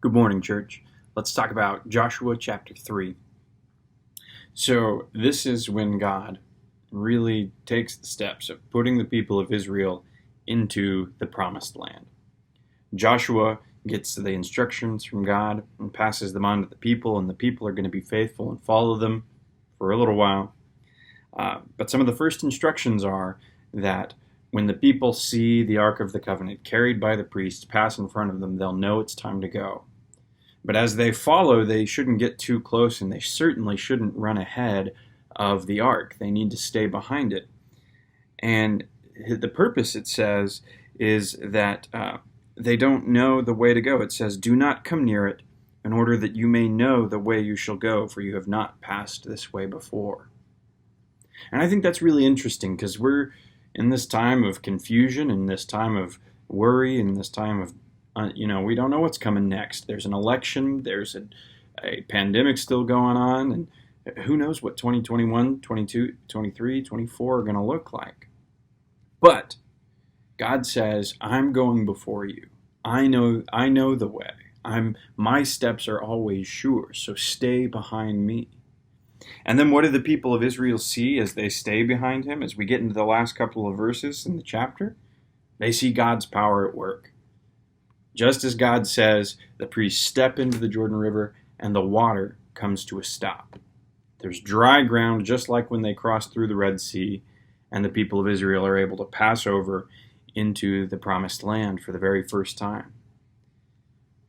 Good morning, church. Let's talk about Joshua chapter 3. So, this is when God really takes the steps of putting the people of Israel into the promised land. Joshua gets the instructions from God and passes them on to the people, and the people are going to be faithful and follow them for a little while. But some of the first instructions are that when the people see the Ark of the Covenant carried by the priests pass in front of them, they'll know it's time to go. But as they follow, they shouldn't get too close, and they certainly shouldn't run ahead of the ark. They need to stay behind it. And the purpose, it says, is that they don't know the way to go. It says, "Do not come near it, in order that you may know the way you shall go, for you have not passed this way before." And I think that's really interesting, because we're in this time of confusion, in this time of worry, in this time of we don't know what's coming next. There's an election, there's a pandemic still going on, and who knows what 2021, 22, 23, 24 are going to look like. But God says, I'm going before you. I know the way. My steps are always sure, so stay behind me. And then what do the people of Israel see as they stay behind him? As we get into the last couple of verses in the chapter, they see God's power at work. Just as God says, the priests step into the Jordan River and the water comes to a stop. There's dry ground, just like when they crossed through the Red Sea, and the people of Israel are able to pass over into the promised land for the very first time.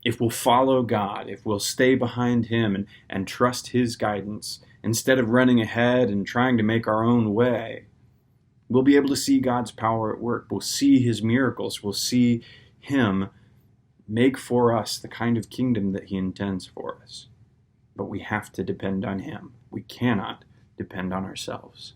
If we'll follow God, if we'll stay behind him and trust his guidance, instead of running ahead and trying to make our own way, we'll be able to see God's power at work. We'll see his miracles. We'll see him make for us the kind of kingdom that he intends for us. But we have to depend on him. We cannot depend on ourselves.